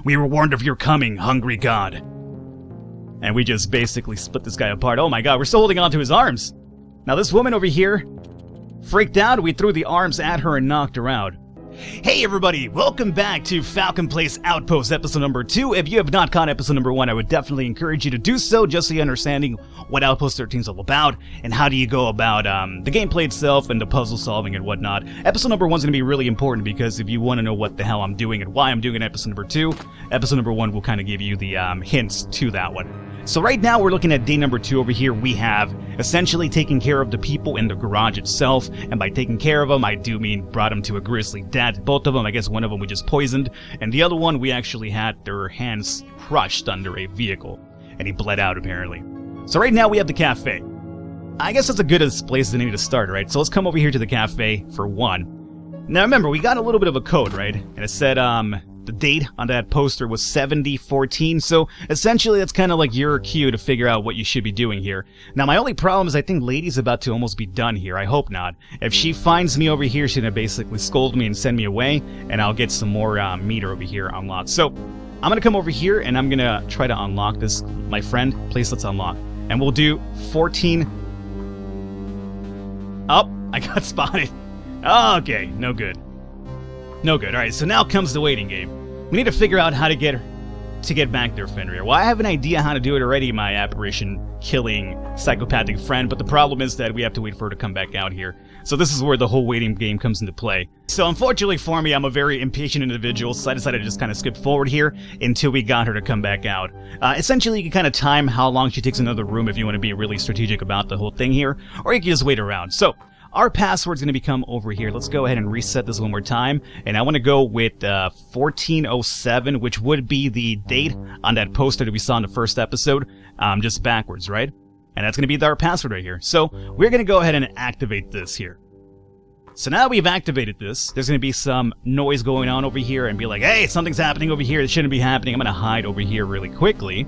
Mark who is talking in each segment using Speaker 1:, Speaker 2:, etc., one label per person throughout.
Speaker 1: We were warned of your coming, hungry god. And we just basically split this guy apart. Oh my god, we're still holding on to his arms. Now this woman over here freaked out. We threw the arms at her and knocked her out. Hey everybody, welcome back to Falcon Plays Outpost episode number 2. If you have not caught episode number 1, I would definitely encourage you to do so, just so you're understanding what Outpost 13 is all about, and how do you go about the gameplay itself and the puzzle solving and whatnot. Episode number 1 is going to be really important, because if you want to know what the hell I'm doing and why I'm doing episode number 2, episode number 1 will kind of give you the hints to that one. So right now we're looking at day number 2 over here. We have essentially taken care of the people in the garage itself, and by taking care of them, I do mean brought them to a grisly death. Both of them, I guess one of them we just poisoned, and the other one we actually had their hands crushed under a vehicle, and he bled out apparently. So right now we have the cafe. I guess that's a good place as any to start, right? So let's come over here to the cafe for one. Now remember, we got a little bit of a code, right? And it said, the date on that poster was 7014, so essentially that's kind of like your cue to figure out what you should be doing here. Now my only problem is I think Lady's about to almost be done here. I hope not. If she finds me over here, she's gonna basically scold me and send me away, and I'll get some more meter over here unlocked. So I'm gonna come over here and I'm gonna try to unlock this, my friend. Please, let's unlock. And we'll do 14. Oh, I got spotted. Okay, no good. No good. Alright, so now comes the waiting game. We need to figure out how to get back there, Fenrir. Well, I have an idea how to do it already, my apparition-killing psychopathic friend, but the problem is that we have to wait for her to come back out here. So this is where the whole waiting game comes into play. So unfortunately for me, I'm a very impatient individual, so I decided to just kind of skip forward here until we got her to come back out. Essentially, you can kind of time how long she takes in another room if you want to be really strategic about the whole thing here, or you can just wait around. So our password's going to become over here. Let's go ahead and reset this one more time. And I want to go with 1407, which would be the date on that poster that we saw in the first episode, just backwards, right? And that's going to be our password right here. So we're going to go ahead and activate this here. So now we've activated this, there's going to be some noise going on over here and be like, hey, something's happening over here that shouldn't be happening. I'm going to hide over here really quickly.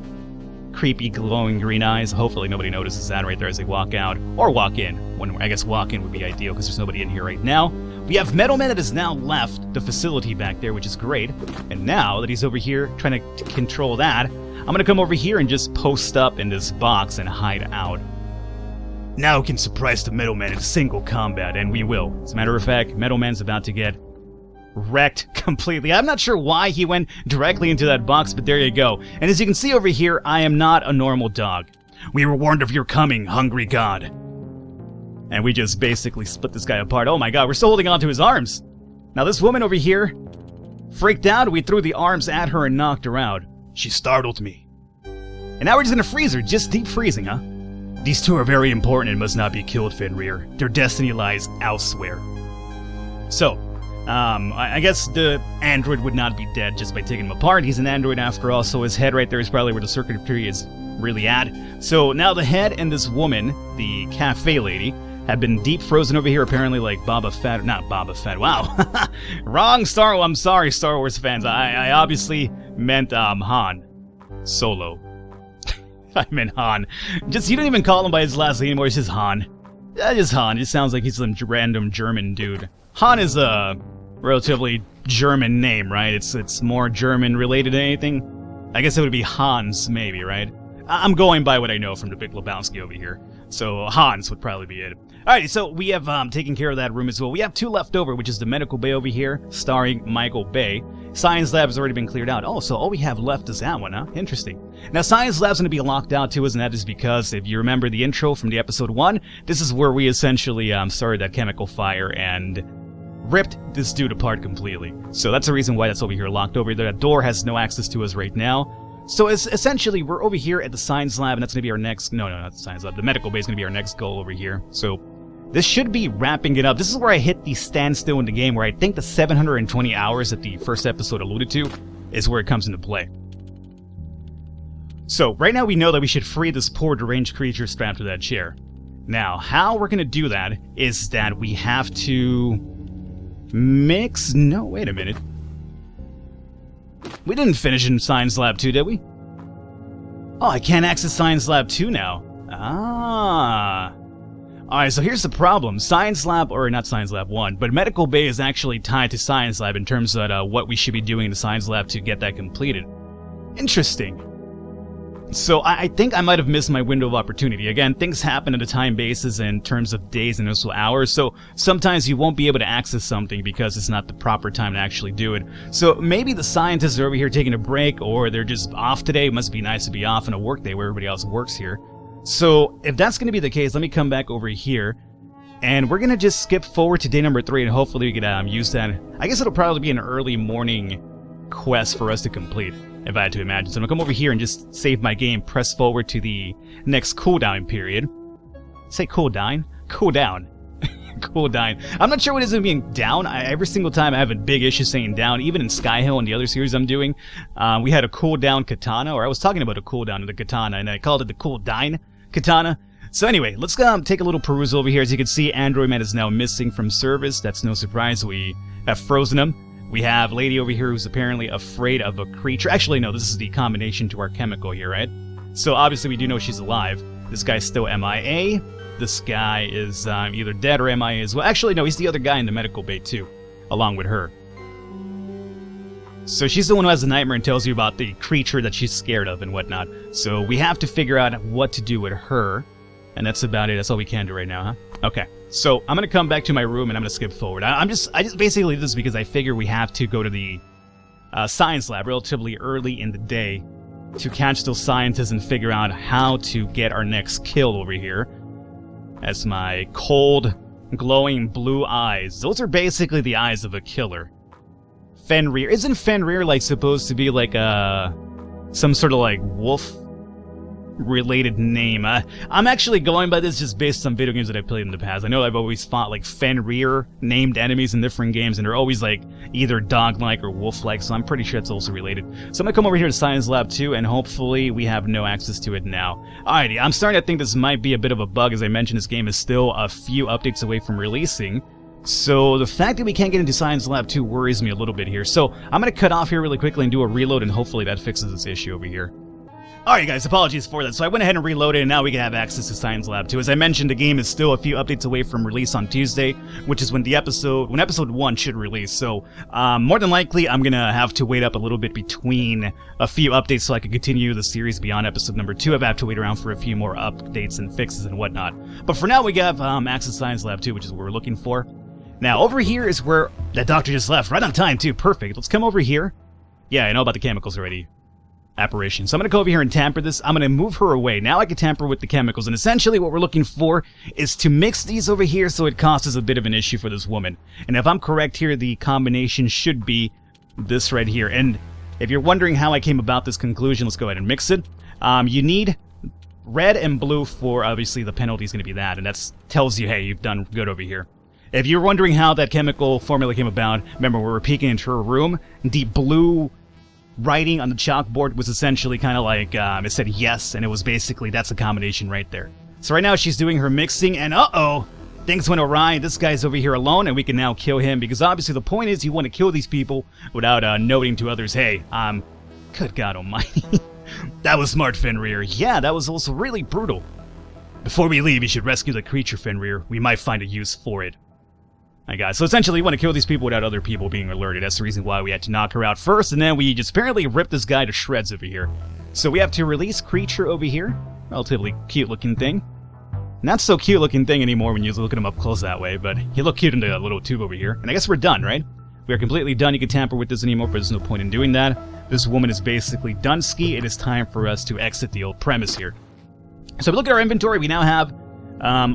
Speaker 1: Creepy glowing green eyes. Hopefully nobody notices that right there as they walk out or walk in. When I guess walk in would be ideal because there's nobody in here right now. We have Metal Man that has now left the facility back there, which is great. And now that he's over here trying to control that, I'm going to come over here and just post up in this box and hide out. Now we can surprise the Metal Man in single combat, and we will. As a matter of fact, Metal Man's about to get wrecked completely. I'm not sure why he went directly into that box, but there you go. And as you can see over here, I am not a normal dog. We were warned of your coming, hungry god. And we just basically split this guy apart. Oh my god, we're still holding on to his arms. Now this woman over here freaked out. We threw the arms at her and knocked her out. She startled me. And now we're just gonna freeze her, just deep freezing, huh? These two are very important and must not be killed, Fenrir. Their destiny lies elsewhere. So, I guess the android would not be dead just by taking him apart. He's an android after all, so his head right there is probably where the circuitry is really at. So now the head and this woman, the cafe lady, have been deep frozen over here, apparently like Boba Fett. Not Boba Fett, wow. Wrong Star Wars. I'm sorry, Star Wars fans. I obviously meant Han Solo. I meant Han. Just, you don't even call him by his last name anymore, it's just Han. Just Han. It just sounds like he's some random German dude. Han is a relatively German name, right? It's more German related than anything. I guess it would be Hans, maybe, right? I'm going by what I know from the Big Lebowski over here. So Hans would probably be it. Alrighty, so we have taken care of that room as well. We have 2 left over, which is the medical bay over here, starring Michael Bay. Science lab has already been cleared out. Oh, so all we have left is that one, huh? Interesting. Now, science lab's going to be locked out to us, and that is because, if you remember the intro from the episode 1, this is where we essentially started that chemical fire and ripped this dude apart completely. So that's the reason why that's over here locked over. That door has no access to us right now. So essentially, we're over here at the science lab, and that's going to be our next... No, not the science lab. The medical bay is going to be our next goal over here. So this should be wrapping it up. This is where I hit the standstill in the game, where I think the 720 hours that the first episode alluded to is where it comes into play. So right now we know that we should free this poor deranged creature strapped to that chair. Now, how we're going to do that is that we have to mix... No, wait a minute. We didn't finish in Science Lab 2, did we? Oh, I can't access Science Lab 2 now. Ah. Alright, so here's the problem. Science Lab, or not Science Lab 1, but Medical Bay is actually tied to Science Lab in terms of what we should be doing in the Science Lab to get that completed. Interesting. So I think I might have missed my window of opportunity. Again, things happen at a time basis in terms of days and also hours, so sometimes you won't be able to access something because it's not the proper time to actually do it. So maybe the scientists are over here taking a break, or they're just off today. It must be nice to be off on a work day where everybody else works here. So if that's going to be the case, let me come back over here, and we're going to just skip forward to day number 3, and hopefully we can use that. I guess it'll probably be an early morning quest for us to complete, if I had to imagine. So I'm going to come over here and just save my game, press forward to the next cooldown period. Say cooldown? Cooldown. Cooldown. I'm not sure what it is with being down. Every single time I have a big issue saying down, even in Skyhill and the other series I'm doing. We had a cooldown katana, or I was talking about a cooldown of the katana, and I called it the cooldown katana. So anyway, let's take a little perusal over here. As you can see, Android Man is now missing from service. That's no surprise. We have frozen him. We have Lady over here who's apparently afraid of a creature. Actually, no, this is the combination to our chemical here, right? So obviously we do know she's alive. This guy's still MIA. This guy is either dead or MIA as well. Actually, no, he's the other guy in the medical bay too, along with her. So she's the one who has the nightmare and tells you about the creature that she's scared of and whatnot. So we have to figure out what to do with her. And that's about it. That's all we can do right now, huh? Okay. So I'm going to come back to my room and I'm going to skip forward. I just basically did this because I figure we have to go to the science lab relatively early in the day to catch those scientists and figure out how to get our next kill over here. That's my cold, glowing blue eyes. Those are basically the eyes of a killer. Fenrir. Isn't Fenrir like supposed to be like some sort of like wolf related name? I'm actually going by this just based on video games that I've played in the past. I know I've always fought like Fenrir named enemies in different games, and they're always like either dog-like or wolf-like, so I'm pretty sure it's also related. So I'm gonna come over here to Science Lab 2, and hopefully we have no access to it now. Alrighty, I'm starting to think this might be a bit of a bug. As I mentioned, this game is still a few updates away from releasing. So the fact that we can't get into Science Lab 2 worries me a little bit here. So I'm going to cut off here really quickly and do a reload, and hopefully that fixes this issue over here. Alright guys, apologies for that. So I went ahead and reloaded, and now we can have access to Science Lab 2. As I mentioned, the game is still a few updates away from release on Tuesday, which is when episode 1 should release. So more than likely, I'm going to have to wait up a little bit between a few updates so I can continue the series beyond episode number 2. I have to wait around for a few more updates and fixes and whatnot. But for now, we have access to Science Lab 2, which is what we're looking for. Now, over here is where that doctor just left. Right on time, too. Perfect. Let's come over here. Yeah, I know about the chemicals already. Apparition. So I'm going to go over here and tamper this. I'm going to move her away. Now I can tamper with the chemicals. And essentially what we're looking for is to mix these over here so it causes a bit of an issue for this woman. And if I'm correct here, the combination should be this right here. And if you're wondering how I came about this conclusion, let's go ahead and mix it. You need red and blue for, obviously, the penalty is going to be that. And that tells you, hey, you've done good over here. If you're wondering how that chemical formula came about, remember, we were peeking into her room. The blue writing on the chalkboard was essentially kind of like, it said yes, and it was basically, that's a combination right there. So right now she's doing her mixing, and uh-oh, things went awry. This guy's over here alone, and we can now kill him, because obviously the point is you want to kill these people without noting to others, hey, good God almighty. That was smart, Fenrir. Yeah, that was also really brutal. Before we leave, you should rescue the creature, Fenrir. We might find a use for it. My God. So essentially, you want to kill these people without other people being alerted. That's the reason why we had to knock her out first, and then we just apparently ripped this guy to shreds over here. So we have to release creature over here. Relatively cute-looking thing. Not so cute-looking thing anymore when you look at him up close that way, but he looked cute in the little tube over here. And I guess we're done, right? We are completely done. You can tamper with this anymore, but there's no point in doing that. This woman is basically done-ski. It is time for us to exit the old premise here. So if we look at our inventory, we now have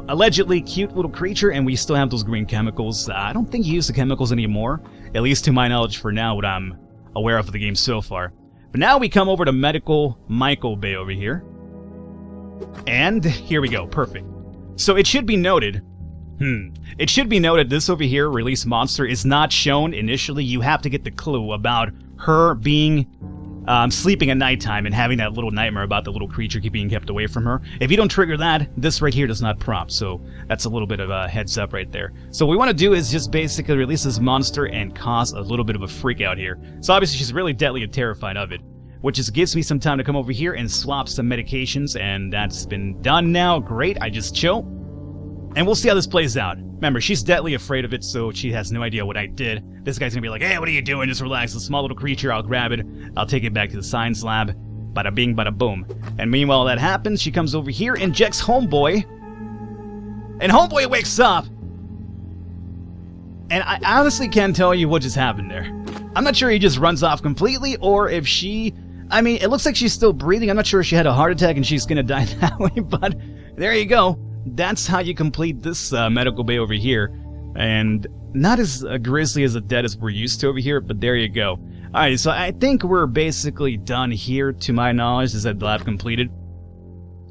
Speaker 1: allegedly cute little creature, and we still have those green chemicals. I don't think you use the chemicals anymore, at least to my knowledge for now, what I'm aware of the game so far. But now we come over to Medical Michael Bay over here. And here we go, perfect. So it should be noted, this over here, Release Monster, is not shown initially. You have to get the clue about her being sleeping at nighttime and having that little nightmare about the little creature being kept away from her. If you don't trigger that, this right here does not prompt, so that's a little bit of a heads up right there. So what we want to do is just basically release this monster and cause a little bit of a freak out here. So obviously she's really deadly and terrified of it, which just gives me some time to come over here and swap some medications, and that's been done now. Great, I just chill. And we'll see how this plays out. Remember, she's deadly afraid of it, so she has no idea what I did. This guy's gonna be like, hey, what are you doing? Just relax. It's a small little creature. I'll grab it. I'll take it back to the science lab. Bada bing, bada boom. And meanwhile that happens, she comes over here, injects Homeboy. And Homeboy wakes up. And I honestly can't tell you what just happened there. I'm not sure he just runs off completely, or if she... I mean, it looks like she's still breathing. I'm not sure if she had a heart attack and she's gonna die that way, but there you go. That's how you complete this medical bay over here. And not as grisly as a dead as we're used to over here, but there you go. Alright, so I think we're basically done here, to my knowledge, is that lab completed.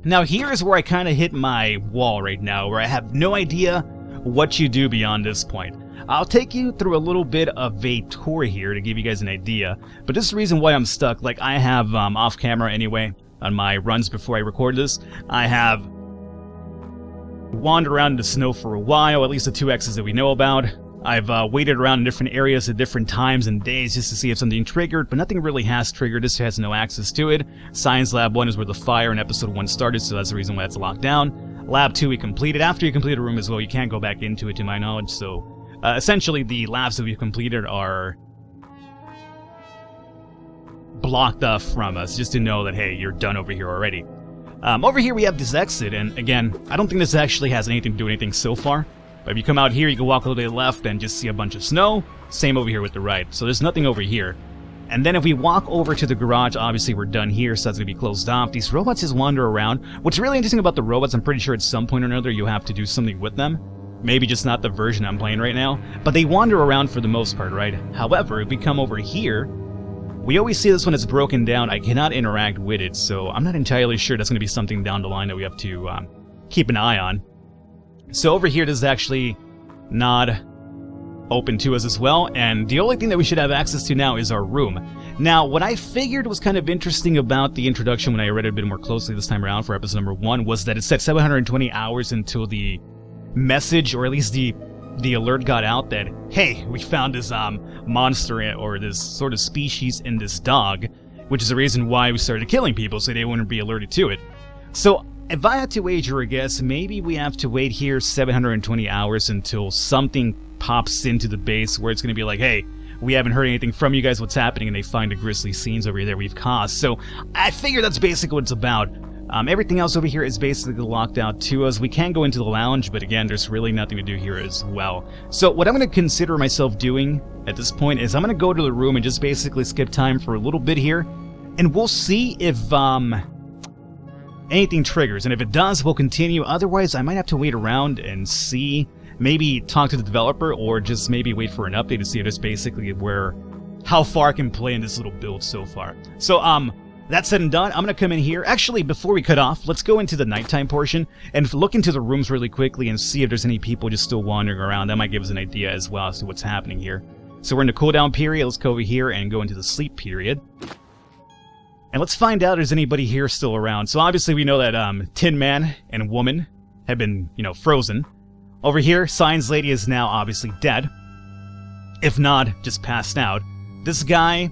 Speaker 1: Now here is where I kind of hit my wall right now, where I have no idea what you do beyond this point. I'll take you through a little bit of a tour here to give you guys an idea, but this is the reason why I'm stuck. Like, I have off camera anyway, on my runs before I record this, I have wandered around in the snow for a while, at least the 2X's that we know about. I've waited around in different areas at different times and days just to see if something triggered, but nothing really has triggered. This has no access to it. Science Lab 1 is where the fire in Episode 1 started, so that's the reason why it's locked down. Lab 2 we completed. After you complete a room as well, you can't go back into it, to my knowledge, so... essentially, the labs that we've completed are blocked off from us, just to know that, hey, you're done over here already. Over here we have this exit, and again, I don't think this actually has anything to do with anything so far. But if you come out here, you can walk all the way to the left and just see a bunch of snow. Same over here with the right, so there's nothing over here. And then if we walk over to the garage, obviously we're done here, so that's going to be closed off. These robots just wander around. What's really interesting about the robots, I'm pretty sure at some point or another you have to do something with them. Maybe just not the version I'm playing right now, but they wander around for the most part, right? However, if we come over here, we always see this when it's broken down. I cannot interact with it, so I'm not entirely sure that's going to be something down the line that we have to keep an eye on. So over here, this is actually not open to us as well, and the only thing that we should have access to now is our room. Now, what I figured was kind of interesting about the introduction when I read it a bit more closely this time around for episode number 1 was that it said 720 hours until the message, or at least the alert got out that, hey, we found this monster or this sort of species in this dog, which is the reason why we started killing people, so they wouldn't be alerted to it. So if I had to wager a guess, maybe we have to wait here 720 hours until something pops into the base where it's going to be like, hey, we haven't heard anything from you guys, what's happening, and they find the grisly scenes over there we've caused. So I figure that's basically what it's about. Everything else over here is basically locked out to us. We can go into the lounge, but again, there's really nothing to do here as well. So what I'm going to consider myself doing at this point is I'm going to go to the room and just basically skip time for a little bit here, and we'll see if anything triggers, and if it does, we'll continue. Otherwise, I might have to wait around and see, maybe talk to the developer, or just maybe wait for an update to see if it's basically how far I can play in this little build so far. So, that said and done, I'm going to come in here. Actually, before we cut off, let's go into the nighttime portion and look into the rooms really quickly and see if there's any people just still wandering around. That might give us an idea as well as to what's happening here. So we're in the cooldown period. Let's go over here and go into the sleep period. And let's find out if there's anybody here still around. So obviously we know that Tin Man and Woman have been, frozen. Over here, Science Lady is now obviously dead. If not, just passed out. This guy,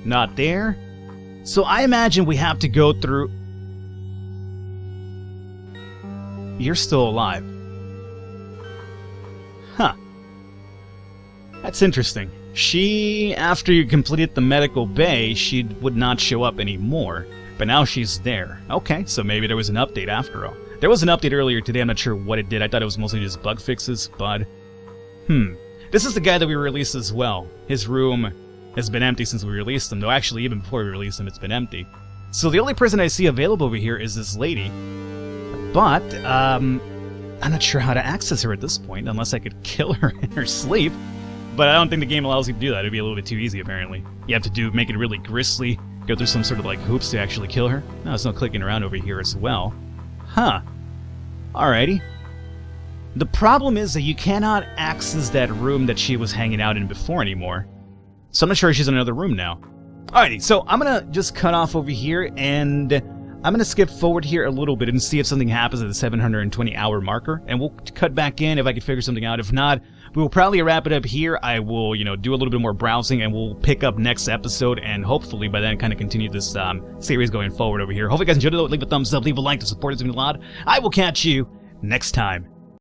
Speaker 1: not there. So I imagine we have to go through... You're still alive. Huh. That's interesting. She, after you completed the medical bay, she would not show up anymore. But now she's there. Okay, so maybe there was an update after all. There was an update earlier today, I'm not sure what it did. I thought it was mostly just bug fixes, but... This is the guy that we released as well. His room has been empty since we released him, though actually even before we released him, it's been empty. So the only person I see available over here is this lady. But, I'm not sure how to access her at this point, unless I could kill her in her sleep. But I don't think the game allows you to do that. It'd be a little bit too easy, apparently. You have to make it really grisly, go through some sort of hoops to actually kill her. No, there's no clicking around over here as well. Huh. Alrighty. The problem is that you cannot access that room that she was hanging out in before anymore. So I'm not sure if she's in another room now. Alrighty, so I'm gonna just cut off over here, and I'm gonna skip forward here a little bit and see if something happens at the 720 hour marker, and we'll cut back in if I can figure something out. If not, we will probably wrap it up here. I will, do a little bit more browsing, and we'll pick up next episode, and hopefully by then kind of continue this series going forward over here. Hopefully you guys enjoyed it. Leave a thumbs up, leave a like to support us a lot. I will catch you next time.